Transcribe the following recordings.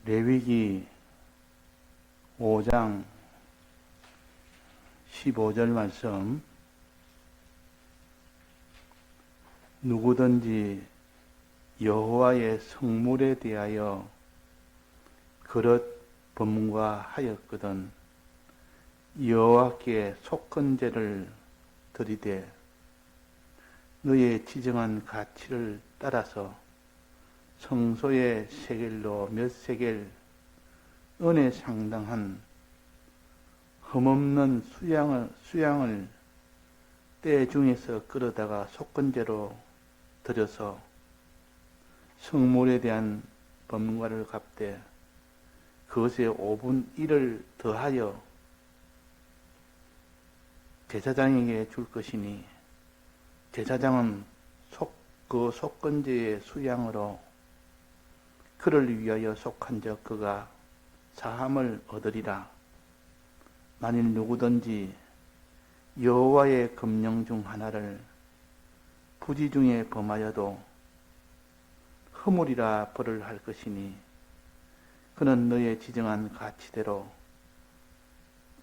레위기 5장 15절 말씀. 누구든지 여호와의 성물에 대하여 그릇 범과하였거든 여호와께 속건제를 드리되 너의 지정한 가치를 따라서 성소의 세겔로 몇 세겔 은에 상당한 흠없는 수양을 때 중에서 끌어다가 속건제로 드려서 성물에 대한 범과를 갚되 그것에 5분 1을 더하여 제사장에게 줄 것이니 제사장은 그 속건제의 수양으로 그를 위하여 속한 적 그가 사함을 얻으리라. 만일 누구든지 여호와의 금령 중 하나를 부지 중에 범하여도 허물이라 벌을 할 것이니 그는 너의 지정한 가치대로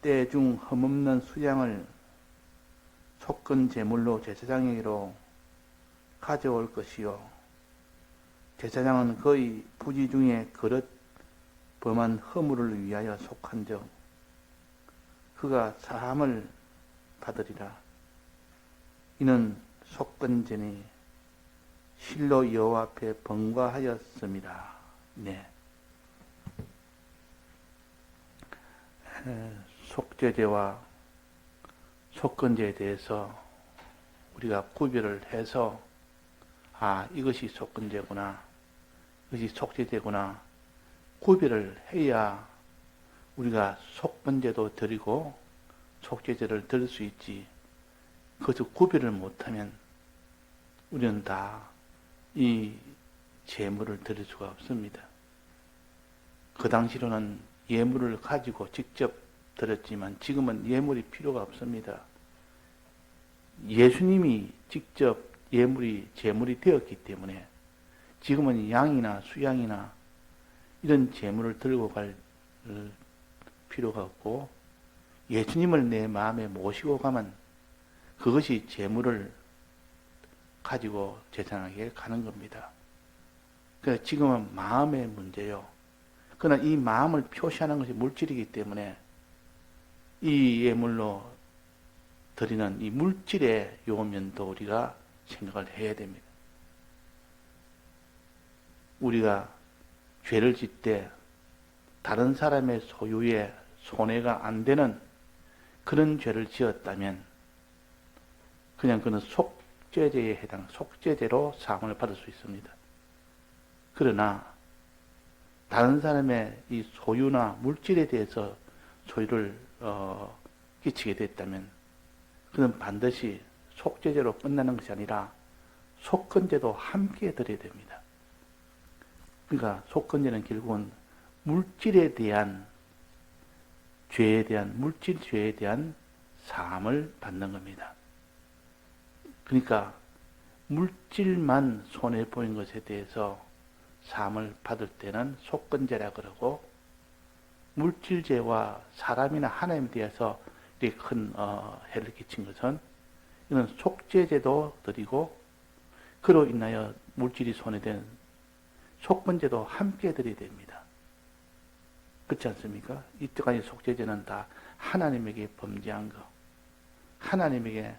때 중 흠없는 수양을 속건 제물로 제사장에게로 가져올 것이요 제사장은 그의 부지 중에 그릇 범한 허물을 위하여 속한 적 그가 사함을 받으리라. 이는 속건제니 실로 여호와 앞에 번과하였습니다. 네. 속죄제와 속건제에 대해서 우리가 구별을 해서 이것이 속건제구나, 이것이 속죄제구나 구별을 해야 우리가 속건제도 드리고 속죄제를 드릴 수 있지. 그것을 구별을 못하면 우리는 다 이 제물을 드릴 수가 없습니다. 그 당시로는 예물을 가지고 직접 드렸지만 지금은 예물이 필요가 없습니다. 예수님이 직접 제물이 되었기 때문에 지금은 양이나 수양이나 이런 제물을 들고 갈 필요가 없고 예수님을 내 마음에 모시고 가면 그것이 제물을 가지고 제사장에게 가는 겁니다. 그래서 지금은 마음의 문제요. 그러나 이 마음을 표시하는 것이 물질이기 때문에 이 예물로 드리는 이 물질의 요면도 우리가 생각을 해야 됩니다. 우리가 죄를 짓되 다른 사람의 소유에 손해가 안 되는 그런 죄를 지었다면 그냥 그는 속죄제에 해당 속죄제로 사함을 받을 수 있습니다. 그러나 다른 사람의 이 소유나 물질에 대해서 소유를 끼치게 됐다면 그는 반드시 속죄제로 끝나는 것이 아니라 속건제도 함께 드려야 됩니다. 그러니까 속건제는 결국은 물질에 대한 죄에 대한 물질 죄에 대한 사함을 받는 겁니다. 그러니까 물질만 손해 보인 것에 대해서 사함을 받을 때는 속건제라 그러고 물질죄와 사람이나 하나님에 대해서 이렇게 큰 해를 끼친 것은 이건 속죄제도 드리고 그로 인하여 물질이 손해된 속건제도 함께 드려야 됩니다. 그렇지 않습니까? 이때까지 속죄제는 다 하나님에게 범죄한 것, 하나님에게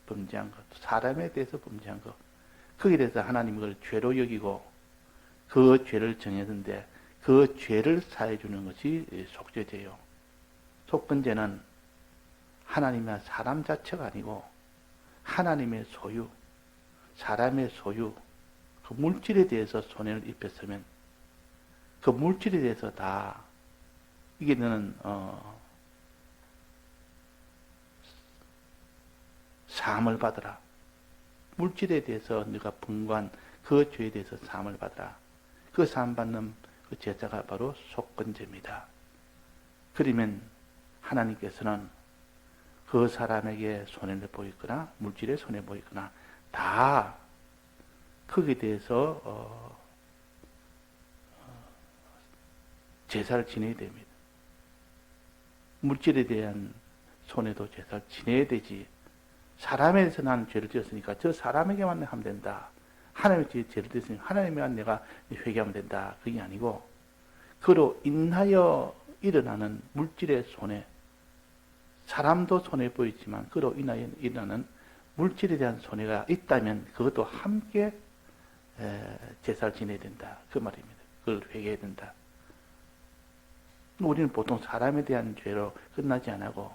범죄한 것, 사람에 대해서 범죄한 것, 거기에 대해서 하나님이 그걸 죄로 여기고 그 죄를 정했는데 그 죄를 사해 주는 것이 속죄제요. 속건제는 하나님이나 사람 자체가 아니고 하나님의 소유, 사람의 소유, 그 물질에 대해서 손해를 입혔으면 그 물질에 대해서 다 이게 너는 사함을 받으라. 물질에 대해서 네가 분고한 그 죄에 대해서 사함을 받으라. 그 사함 받는 그 제사가 바로 속건제입니다. 그러면 하나님께서는 그 사람에게 손해를 보이거나 물질에 손해 보이거나 다 거기에 대해서 제사를 지내야 됩니다. 물질에 대한 손해도 제사를 지내야 되지. 사람에 대해서 나는 죄를 지었으니까 저 사람에게만 하면 된다. 하나님께 죄를 지었으니까 하나님에만 내가 회개하면 된다. 그게 아니고 그로 인하여 일어나는 물질의 손해, 사람도 손해 보이지만 그로 인하여 일어나는 물질에 대한 손해가 있다면 그것도 함께 제사를 지내야 된다. 그 말입니다. 그걸 회개해야 된다. 우리는 보통 사람에 대한 죄로 끝나지 않고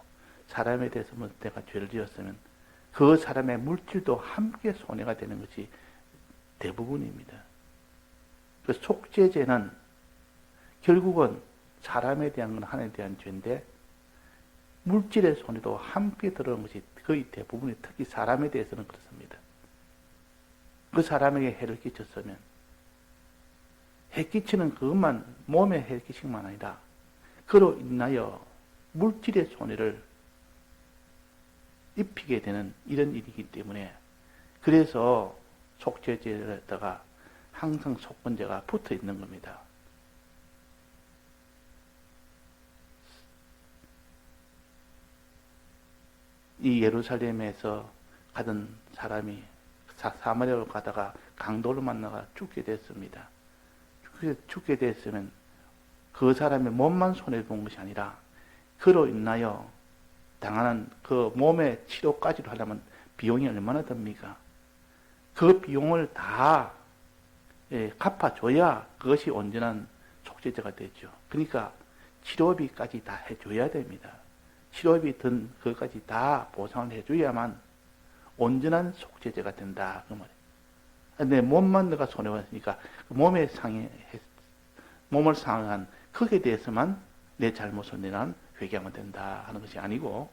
사람에 대해서 뭐 내가 죄를 지었으면 그 사람의 물질도 함께 손해가 되는 것이 대부분입니다. 그래서 속죄죄는 결국은 사람에 대한 건 하나님에 대한 죄인데 물질의 손해도 함께 들어오는 것이 거의 대부분이 특히 사람에 대해서는 그렇습니다. 그 사람에게 해를 끼쳤으면 해 끼치는 그것만 몸에 해 끼친 것만 아니라 그로 인하여 물질의 손해를 입히게 되는 이런 일이기 때문에 그래서 속죄죄에다가 항상 속건제가 붙어 있는 겁니다. 이 예루살렘에서 가던 사람이 사마리아로 가다가 강도를 만나가 죽게 됐습니다. 죽게 됐으면 그 사람의 몸만 손해본 것이 아니라 그로 인하여 당하는 그 몸의 치료까지도 하려면 비용이 얼마나 듭니까? 그 비용을 다 갚아줘야 그것이 온전한 속죄제가 되죠. 그러니까 치료비까지 다 해줘야 됩니다. 치료비 든 그것까지 다 보상을 해줘야만 온전한 속죄제가 된다. 그 말이에요. 내 몸만 내가 손해봤으니까 몸을 상한 거기에 대해서만 내 잘못을 내난 회개하면 된다 하는 것이 아니고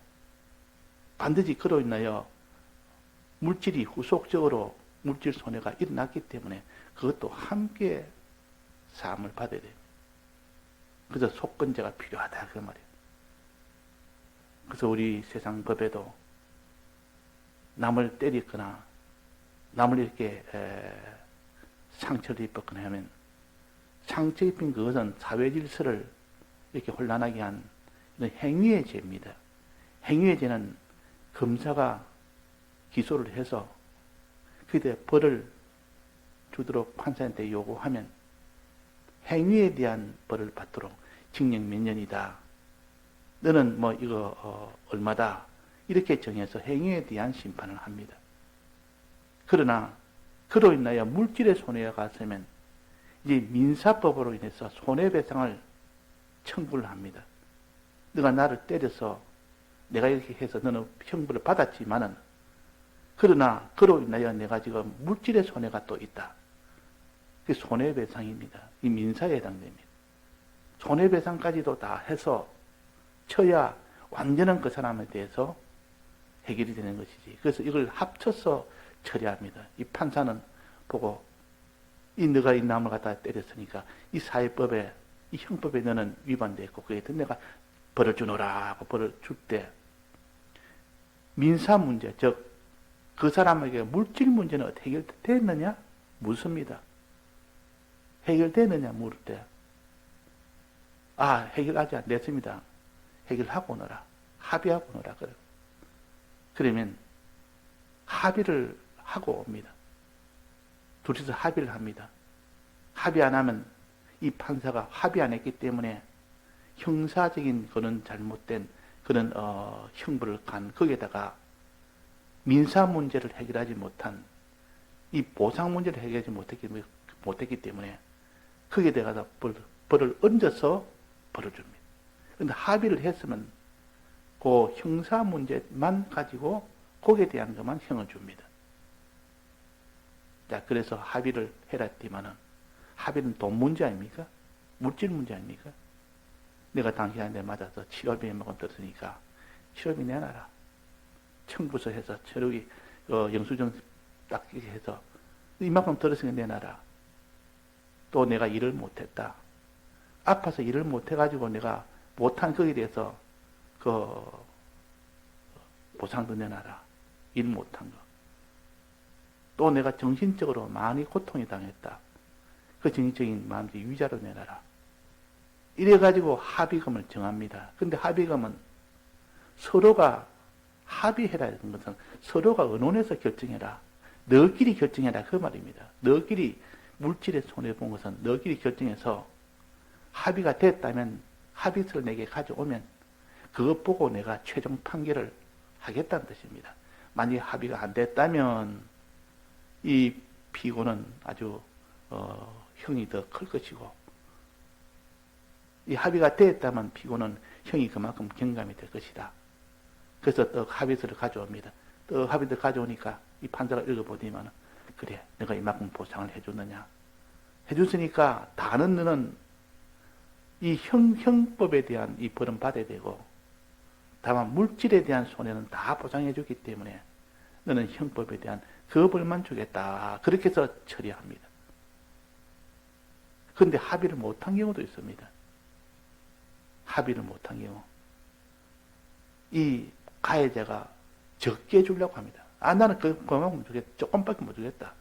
반드시 그로 인하여 물질이 후속적으로 물질 손해가 일어났기 때문에 그것도 함께 사함을 받아야 돼요. 그래서 속건제가 필요하다 그 말이에요. 그래서 우리 세상 법에도 남을 때리거나 남을 이렇게 상처를 입었거나 하면 상처 입힌 그것은 사회 질서를 이렇게 혼란하게 한 이런 행위의 죄입니다. 행위의 죄는 검사가 기소를 해서 그때 벌을 주도록 판사한테 요구하면 행위에 대한 벌을 받도록 징역 몇 년이다. 너는 뭐 이거 얼마다. 이렇게 정해서 행위에 대한 심판을 합니다. 그러나 그로 인하여 물질의 손해가 갔으면 이제 민사법으로 인해서 손해배상을 청구를 합니다. 너가 나를 때려서 내가 이렇게 해서 너는 형벌을 받았지만은 그러나 그로 인하여 내가 지금 물질의 손해가 또 있다. 그게 손해배상입니다. 이 민사에 해당됩니다. 손해배상까지도 다 해서 쳐야 완전한 그 사람에 대해서 해결이 되는 것이지. 그래서 이걸 합쳐서 처리합니다. 이 판사는 보고 너가 이 남을 갖다 때렸으니까 이 사회법에 이 형법에 너는 위반됐고 그에 대해 내가 벌을 주노라 하고 벌을 줄 때 민사 문제 즉 그 사람에게 물질 문제는 어떻게 해결됐느냐 묻습니다. 해결되느냐 물을 때 해결하지 않겠습니다. 해결하고 오너라. 합의하고 오너라. 그러면 합의를 하고 옵니다. 둘이서 합의를 합니다. 합의 안 하면 이 판사가 합의 안 했기 때문에 형사적인 그런 잘못된 그런 형벌을 간 거기에다가 민사 문제를 해결하지 못한 이 보상 문제를 해결하지 못했기 때문에 거기에 대해서 벌을 얹어서 벌을 줍니다. 그런데 합의를 했으면 그 형사 문제만 가지고 거기에 대한 것만 형을 줍니다. 자, 그래서 합의를 해라 했지만은 합의는 돈 문제 아닙니까? 물질 문제 아닙니까? 내가 당신한테 맞아서 치료비 이만큼 들었으니까 치료비 내놔라. 청구서 해서 체력이 영수증 딱 해서 이만큼 들었으니까 내놔라. 또 내가 일을 못했다. 아파서 일을 못해가지고 내가 못한 거기에 대해서 그 보상도 내놔라. 일 못한 거. 또 내가 정신적으로 많이 고통이 당했다. 그 정신적인 마음의 위자료 내놔라. 이래가지고 합의금을 정합니다. 근데 합의금은 서로가 합의해라 이런 것은 서로가 의논해서 결정해라. 너끼리 결정해라 그 말입니다. 너끼리 물질에 손해본 것은 너끼리 결정해서 합의가 됐다면 합의서를 내게 가져오면 그것 보고 내가 최종 판결을 하겠다는 뜻입니다. 만약에 합의가 안 됐다면 이 피고는 아주 형이 더 클 것이고 이 합의가 됐다면 피고는 형이 그만큼 경감이 될 것이다. 그래서 또 합의서를 가져옵니다. 또 합의서를 가져오니까 이 판사가 읽어보더니만 그래 내가 이만큼 보상을 해줬느냐 해줬으니까 다는 너는 이 형법에 대한 이 벌은 받아야 되고 다만 물질에 대한 손해는 다 보상해주기 때문에 너는 형법에 대한 그 벌만 주겠다. 그렇게 해서 처리합니다. 그런데 합의를 못한 경우도 있습니다. 합의를 못한 경우 이 가해자가 적게 주려고 합니다. 나는 그만큼 주겠다. 조금밖에 못 주겠다.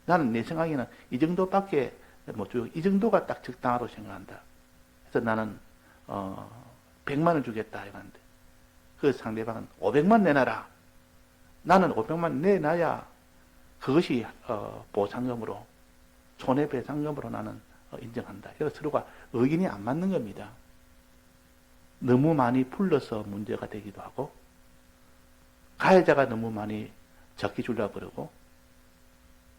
나는 내 생각에는 이 정도밖에 못 주고 이 정도가 딱 적당하다고 생각한다. 그래서 나는 100만 원 주겠다 이러는데 그 상대방은 500만 내놔라. 나는 500만 내놔야 그것이 보상금으로 손해배상금으로 나는 인정한다. 그래서 서로가 의견이 안 맞는 겁니다. 너무 많이 불러서 문제가 되기도 하고 가해자가 너무 많이 적게 주려고 그러고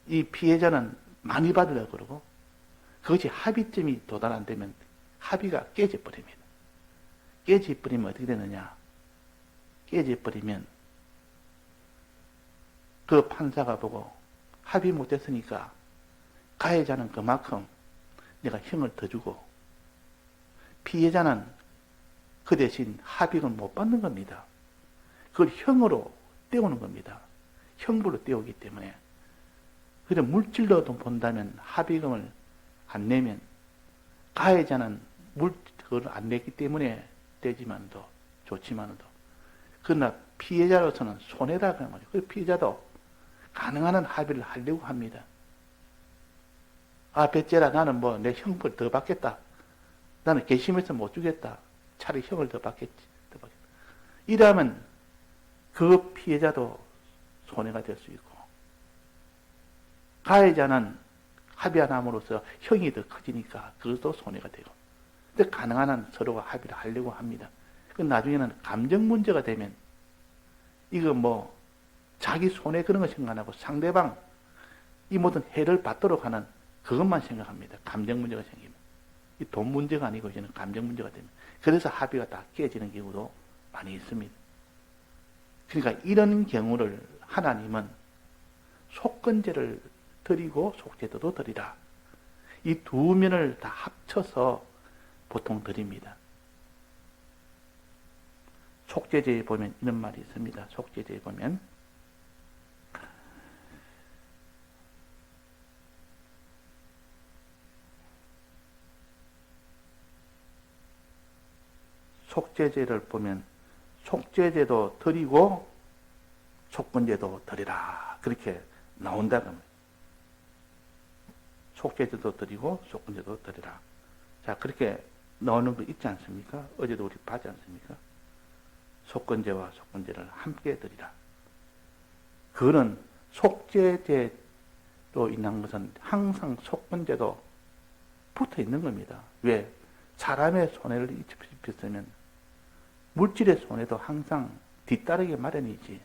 이 피해자는 많이 받으려고 그러고 그것이 합의점이 도달 안 되면 합의가 깨져버립니다. 깨져버리면 어떻게 되느냐? 깨져버리면 그 판사가 보고 합의 못했으니까 가해자는 그만큼 내가 형을 더 주고 피해자는 그 대신 합의금 못 받는 겁니다. 그걸 형으로 떼우는 겁니다. 형부로 떼우기 때문에. 그래서 물질로도 본다면 합의금을 안 내면 가해자는 그걸 안 냈기 때문에 떼지만도 좋지만도 그러나 피해자로서는 손해다 그 말이에요. 그 피해자도 가능한 한 합의를 하려고 합니다. 아, 배째라 나는 뭐 내 형벌 더 받겠다. 나는 괘씸해서 못 주겠다. 차라리 형을 더 받겠지. 더 받겠다. 이러면 그 피해자도 손해가 될 수 있고 가해자는 합의 안 함으로써 형이 더 커지니까 그것도 손해가 되고 근데 가능한 한 서로가 합의를 하려고 합니다. 그 나중에는 감정 문제가 되면 이거 뭐 자기 손해 그런 거 생각 안 하고 상대방 이 모든 해를 받도록 하는 그것만 생각합니다. 감정 문제가 생기면. 이 돈 문제가 아니고 이제는 감정 문제가 됩니다. 그래서 합의가 다 깨지는 경우도 많이 있습니다. 그러니까 이런 경우를 하나님은 속건제를 드리고 속죄도도 드리라. 이 두 면을 다 합쳐서 보통 드립니다. 속죄제에 보면 이런 말이 있습니다. 속죄제에 보면 속죄제를 보면 속죄제도 드리고 속건제도 드리라. 그렇게 나온다고 합니다. 속죄제도 드리고 속건제도 드리라. 자, 그렇게 나오는 거 있지 않습니까? 어제도 우리 봤지 않습니까? 속건제와 속건제를 함께 드리라. 그거는 속죄제로 인한 것은 항상 속건제도 붙어 있는 겁니다. 왜? 사람의 손해를 입혔으면 물질의 손해도 항상 뒤따르게 마련이지.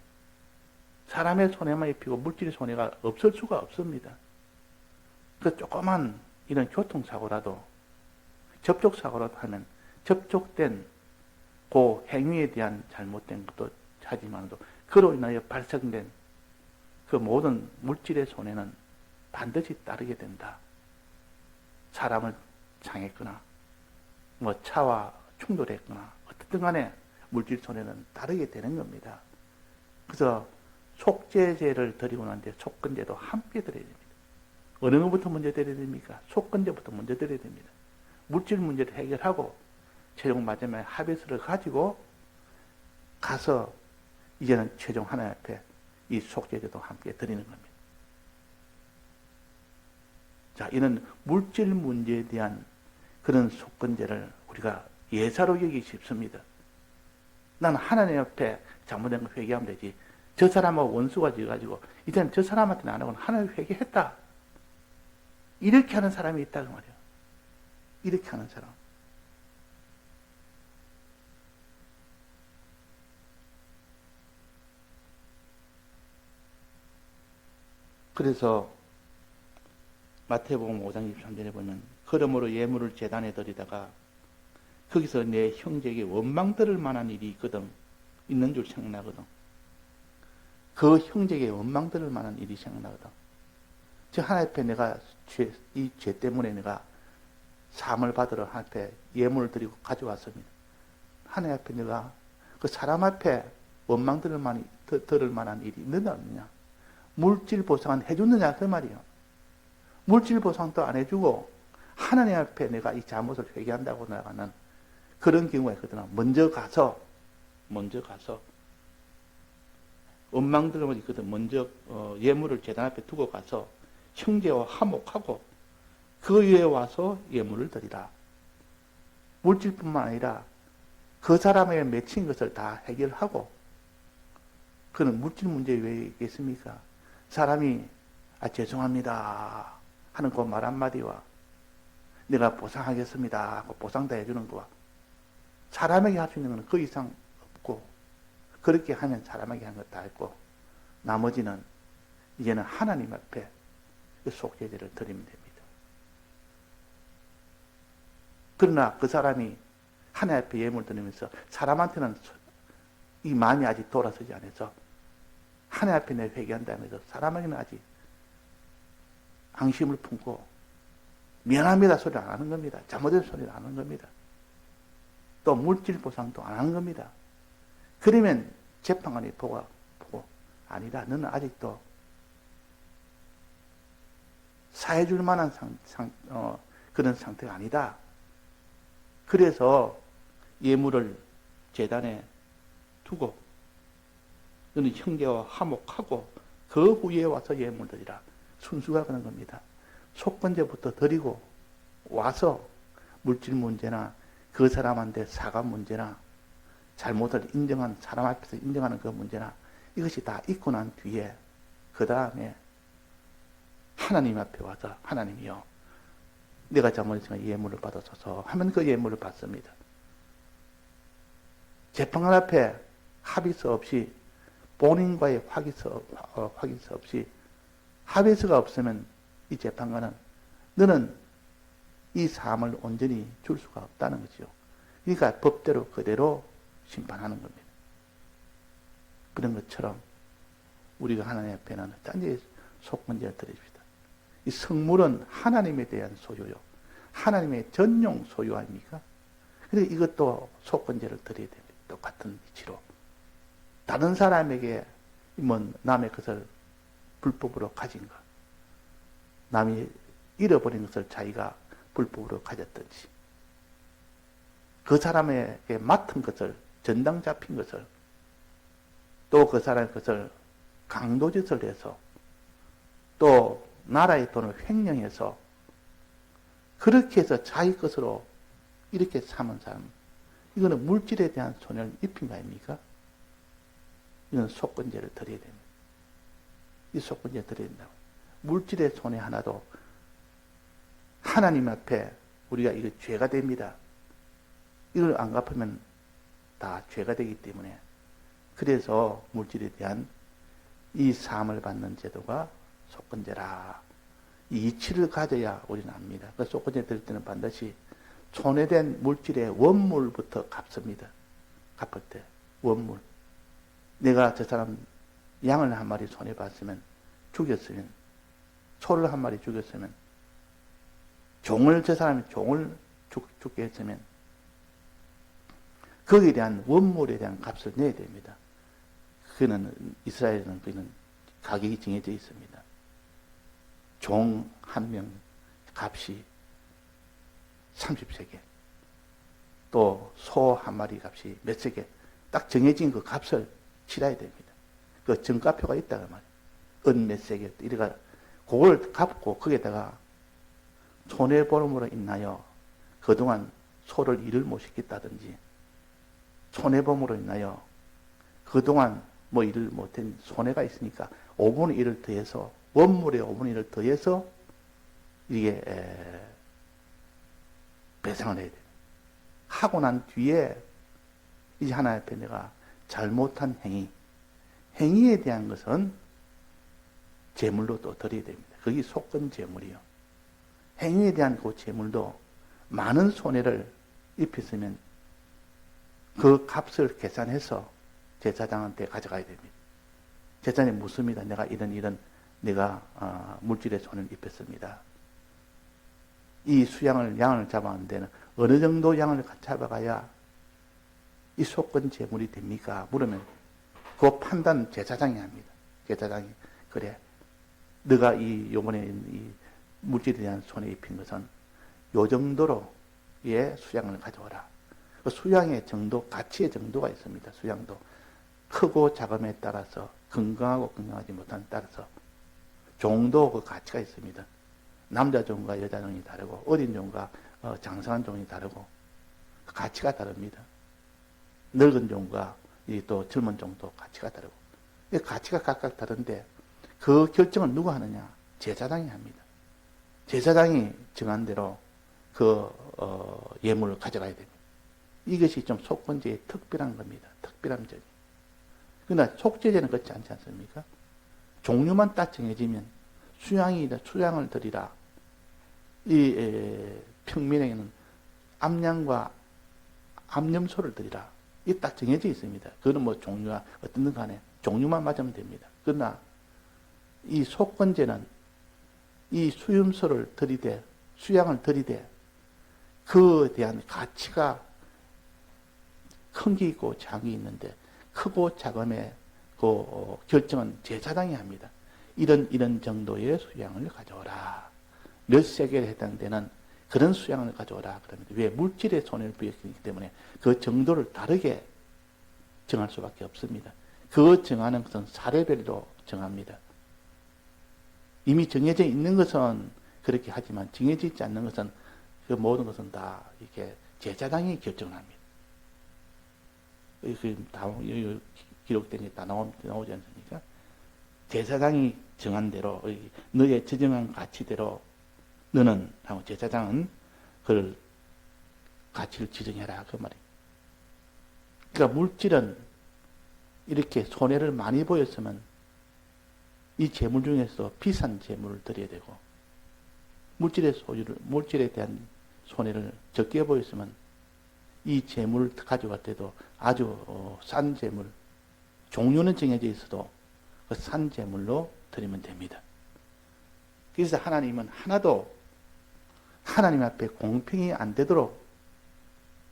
사람의 손해만 입히고 물질의 손해가 없을 수가 없습니다. 그 조그만 이런 교통사고라도 접촉사고라도 하면 접촉된 그 행위에 대한 잘못된 것도 하지만도 그로 인하여 발생된 그 모든 물질의 손해는 반드시 따르게 된다. 사람을 상했거나 뭐 차와 충돌했거나 어떻든 간에 물질 손해는 따르게 되는 겁니다. 그래서 속죄제를 드리고 난 뒤에 속건제도 함께 드려야 됩니다. 어느 것부터 먼저 드려야 됩니까? 속건제부터 먼저 드려야 됩니다. 물질 문제를 해결하고 최종 마지막에 합의서를 가지고 가서 이제는 최종 하나님 앞에 이 속죄제도 함께 드리는 겁니다. 자, 이는 물질 문제에 대한 그런 속건제를 우리가 예사로 여기기 쉽습니다. 나는 하나님 앞에 잘못된 거 회개하면 되지. 저 사람하고 원수가 지어가지고 이제는 저 사람한테는 안 하고 하나님 회개했다. 이렇게 하는 사람이 있다고 말이에요. 이렇게 하는 사람. 그래서 마태복음 5장 23절에 보면 그러므로 예물을 제단에 드리다가 거기서 내 형제에게 원망 들을 만한 일이 있거든. 있는 줄 생각나거든. 그 형제에게 원망 들을 만한 일이 생각나거든. 즉 하나님 앞에 내가 이 죄 때문에 내가 사함을 받으러 하나님 앞에 예물을 드리고 가져왔습니다. 하나님 앞에 내가 그 사람 앞에 원망 들을 만한 일이 있느냐 없느냐. 물질 보상은 해줬느냐 그 말이에요. 물질 보상도 안 해주고 하나님 앞에 내가 이 잘못을 회개한다고 나가는 그런 경우가 있거든. 먼저 가서 원망 들으면 있거든. 먼저 예물을 제단 앞에 두고 가서 형제와 화목하고 그 위에 와서 예물을 드리라. 물질뿐만 아니라 그 사람에게 맺힌 것을 다 해결하고, 그는 물질 문제 왜 있겠습니까? 사람이 죄송합니다 하는 그 말 한마디와 내가 보상하겠습니다 하고 보상도 해주는 거와 사람에게 할 수 있는 것은 그 이상 없고, 그렇게 하면 사람에게 한 것 다 했고 나머지는 이제는 하나님 앞에 그 속죄제를 드리면 됩니다. 그러나 그 사람이 하나님 앞에 예물을 드리면서 사람한테는 이 마음이 아직 돌아서지 않아서 하나님 앞에 내 회개한다면서 사람에게는 아직 앙심을 품고 미안합니다 소리를 안 하는 겁니다. 잘못된 소리를 안 하는 겁니다. 또 물질 보상도 안 하는 겁니다. 그러면 재판관이 보고 아니다. 너는 아직도 사해줄 만한 그런 상태가 아니다. 그래서 예물을 제단에 두고 너는 형제와 화목하고 그 후에 와서 예물 드리라. 순수가 그런 겁니다. 속건제부터 드리고 와서 물질 문제나 그 사람한테 사과 문제나 잘못을 인정하는 사람 앞에서 인정하는 그 문제나 이것이 다 있고 난 뒤에 그 다음에 하나님 앞에 와서 하나님이요 내가 잘못했으니까 예물을 받아서서 하면 그 예물을 받습니다. 재판관 앞에 합의서 없이 본인과의 확인서 없이 합의서가 없으면 이 재판관은 너는 이 사함을 온전히 줄 수가 없다는 거죠. 그러니까 법대로 그대로 심판하는 겁니다. 그런 것처럼 우리가 하나님 앞에는 딴지 속문제를 드립니다. 이 성물은 하나님에 대한 소유요. 하나님의 전용 소유 아닙니까? 그래서 이것도 속건제를 드려야 됩니다. 똑같은 이치로. 다른 사람에게 남의 것을 불법으로 가진 것, 남이 잃어버린 것을 자기가 불법으로 가졌든지, 그 사람에게 맡은 것을, 전당 잡힌 것을, 또 그 사람의 것을 강도짓을 해서, 또 나라의 돈을 횡령해서, 그렇게 해서 자기 것으로 이렇게 삼은 사람, 이거는 물질에 대한 손해를 입힌 거 아닙니까? 이건 속건제를 드려야 됩니다. 이 속건제 드려야 된다고. 물질의 손해 하나도 하나님 앞에 우리가 이거 죄가 됩니다. 이걸 안 갚으면 다 죄가 되기 때문에, 그래서 물질에 대한 이 사함을 받는 제도가 속건제라. 이 이치를 가져야 우리는 압니다. 그 속건제 드릴 때는 반드시 손해된 물질의 원물부터 갚습니다. 갚을 때 원물. 내가 저 사람 양을 한 마리 손해봤으면, 죽였으면, 소를 한 마리 죽였으면, 저 사람이 종을 죽게 했으면 거기에 대한 원물에 대한 값을 내야 됩니다. 이스라엘은 그는 가격이 정해져 있습니다. 종 한 명 값이 30세겔, 또 소 한 마리 값이 몇 세겔, 딱 정해진 그 값을 치러야 됩니다. 그 정가표가 있다고 말이에요. 은 몇 세겔, 이래가 그걸 갚고 거기에다가 손해보름으로 인하여 그동안 소를 일을 못 시켰다든지 손해범으로 인하여 그동안 뭐 일을 못한 손해가 있으니까 5분의 1을 더해서 원물의 5분의 1을 더해서 이게 배상을 해야 돼요. 하고 난 뒤에 이제 하나님 앞에 내가 잘못한 행위에 대한 것은 재물로 또 드려야 됩니다. 그게 속건 재물이요. 행위에 대한 그 재물도 많은 손해를 입혔으면 그 값을 계산해서 제사장한테 가져가야 됩니다. 제사장이 묻습니다. 내가 이런 내가 물질의 손해를 입혔습니다. 이 양을 잡았는데는 어느 정도 양을 잡아가야 이 속건 재물이 됩니까? 물으면 그 판단 제사장이 합니다. 제사장이 그래 너가 요번에 이 물질에 대한 손해 입힌 것은 요 정도로의 수양을 가져오라. 그 수양의 정도, 가치의 정도가 있습니다. 수양도 크고 작음에 따라서 건강하고 건강하지 못함에 따라서 종도 그 가치가 있습니다. 남자 종과 여자 종이 다르고 어린 종과 장성한 종이 다르고 그 가치가 다릅니다. 늙은 종과 또 젊은 종도 가치가 다르고 이 가치가 각각 다른데 그 결정을 누가 하느냐? 제사장이 합니다. 제사장이 정한 대로 그 예물을 가져가야 됩니다. 이것이 좀 속건제의 특별한 겁니다. 특별한 점이. 그러나 속죄제는 그렇지 않지 않습니까? 종류만 딱 정해지면 수양을 드리라. 이 평민에게는 암양과 암염소를 드리라. 이 딱 정해져 있습니다. 그거는 뭐 종류가 어떤 간에 종류만 맞으면 됩니다. 그러나 이 속건제는 이 수염소를 드리되 수양을 드리되 그에 대한 가치가 큰 게 있고 작은 게 있는데 크고 작음의 그 결정은 제사장이 합니다. 이런 정도의 수양을 가져오라. 몇 세겔에 해당되는 그런 수양을 가져오라. 그럽니다. 왜? 물질의 손해를 부였기 때문에 그 정도를 다르게 정할 수밖에 없습니다. 그 정하는 것은 사례별로 정합니다. 이미 정해져 있는 것은 그렇게 하지만 정해져 있지 않는 것은 그 모든 것은 다 이렇게 제사장이 결정을 합니다. 기록된 게 다 나오지 않습니까? 제사장이 정한 대로 너의 지정한 가치대로 너는 하고 제사장은 그걸 가치를 지정해라 그 말이에요. 그러니까 물질은 이렇게 손해를 많이 보였으면 이 재물 중에서 비싼 재물을 드려야 되고 물질에 대한 손해를 적게 보였으면 이 재물을 가져갈 때도 아주 싼 재물, 종류는 정해져 있어도 그 싼 재물로 드리면 됩니다. 그래서 하나님은 하나도 하나님 앞에 공평이 안 되도록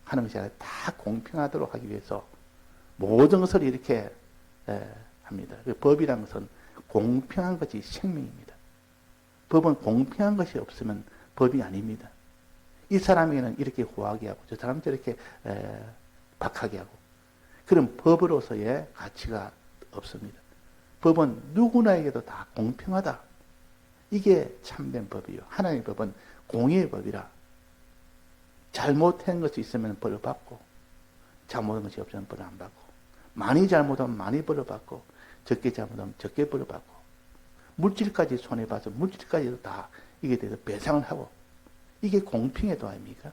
하는 것이 아니라 다 공평하도록 하기 위해서 모든 것을 이렇게 합니다. 법이라는 것은 공평한 것이 생명입니다. 법은 공평한 것이 없으면 법이 아닙니다. 이 사람에게는 이렇게 호하게 하고 저 사람은 저렇게 박하게 하고 그런 법으로서의 가치가 없습니다. 법은 누구나에게도 다 공평하다. 이게 참된 법이요. 하나님의 법은 공의의 법이라 잘못한 것이 있으면 벌을 받고 잘못한 것이 없으면 벌을 안 받고 많이 잘못하면 많이 벌을 받고 적게 잘못하면 적게 벌을 받고 물질까지 손해봐서 물질까지도 다 이게 대해서 배상을 하고 이게 공평의 도 아닙니까?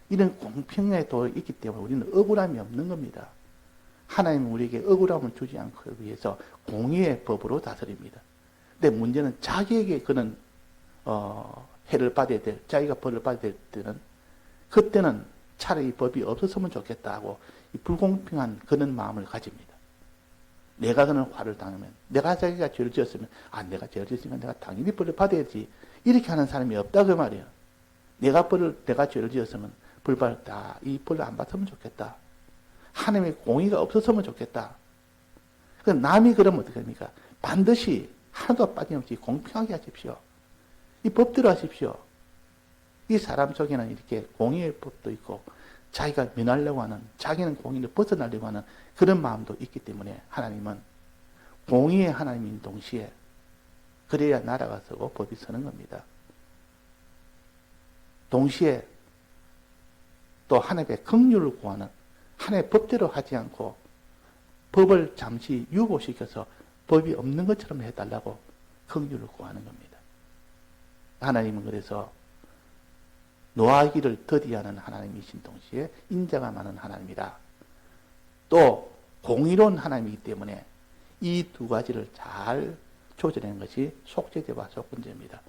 이런 공평의 도가 있기 때문에 우리는 억울함이 없는 겁니다. 하나님은 우리에게 억울함을 주지 않기 위해서 공의의 법으로 다스립니다. 근데 문제는 자기에게 그런 해를 받아야 될, 자기가 벌을 받아야 될 때는 그때는 차라리 법이 없었으면 좋겠다 하고 이 불공평한 그런 마음을 가집니다. 내가 그런 화를 당하면 내가 자기가 죄를 지었으면 내가 죄를 지었으니까 내가 당연히 벌을 받아야지 이렇게 하는 사람이 없다 그 말이에요. 내가 죄를 지었으면 벌 받았다. 이 벌을 안 받으면 좋겠다. 하나님의 공의가 없었으면 좋겠다. 남이 그러면 어떻게 합니까? 반드시 하나도 빠짐없이 공평하게 하십시오. 이 법대로 하십시오. 이 사람 속에는 이렇게 공의의 법도 있고 자기가 면하려고 하는 자기는 공의를 벗어나려고 하는 그런 마음도 있기 때문에 하나님은 공의의 하나님인 동시에 그래야 나라가 서고 법이 서는 겁니다. 동시에 또 하나님의 긍휼을 구하는, 하나님의 법대로 하지 않고 법을 잠시 유보시켜서 법이 없는 것처럼 해달라고 긍휼을 구하는 겁니다. 하나님은 그래서 노하기를 더디하는 하나님이신 동시에 인자가 많은 하나님이라. 또 공의로운 하나님이기 때문에 이 두 가지를 잘 조절하는 것이 속죄제와 속건제입니다.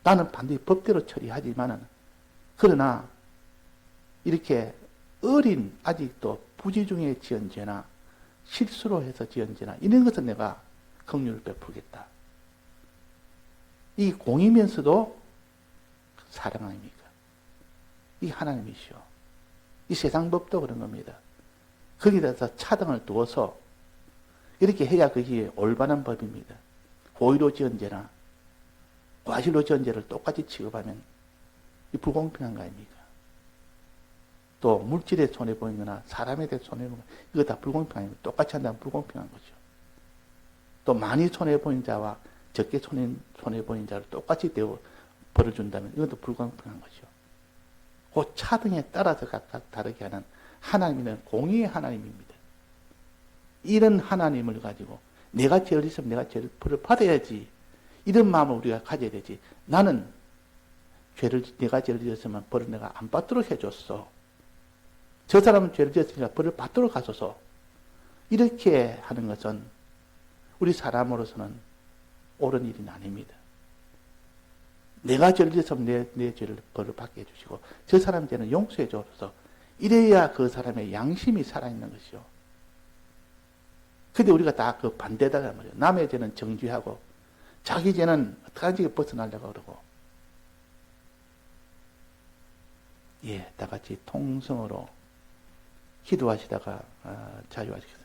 나는 반드시 법대로 처리하지만은, 그러나 이렇게 어린 아직도 부지 중에 지은 죄나 실수로 해서 지은 죄나 이런 것은 내가 긍휼을 베풀겠다. 이 공이면서도 사랑 아닙니까? 이 하나님이시오. 이 세상 법도 그런 겁니다. 거기다가 차등을 두어서 이렇게 해야 그게 올바른 법입니다. 고의로 지은 죄나 과실로 지은 죄를 똑같이 취급하면 이 불공평한 거 아닙니까? 또 물질에 손해보이거나 사람에 대해 손해보이거나 이거 다 불공평한 겁니다. 똑같이 한다면 불공평한 거죠. 또 많이 손해보인 자와 적게 손해보인 자를 똑같이 벌을 준다면 이것도 불공평한 거죠. 그 차등에 따라서 각각 다르게 하는 하나님은 공의의 하나님입니다. 이런 하나님을 가지고 내가 죄를 있으면 내가 벌을 받아야지, 이런 마음을 우리가 가져야 되지. 나는 내가 죄를 지었으면 벌을 내가 안 받도록 해줬어. 저 사람은 죄를 지었으니까 벌을 받도록 하소서. 이렇게 하는 것은 우리 사람으로서는 옳은 일이 아닙니다. 내가 죄를 지었으면 내 죄를 벌을 받게 해주시고 저 사람 죄는 용서해 줘서, 이래야 그 사람의 양심이 살아있는 것이요. 근데 우리가 다 그 반대다란 말이에요. 남의 죄는 정죄하고 자기 죄는 어떡하든지 벗어나려고 그러고. 다 같이 통성으로 기도하시다가 자유하시겠습니다.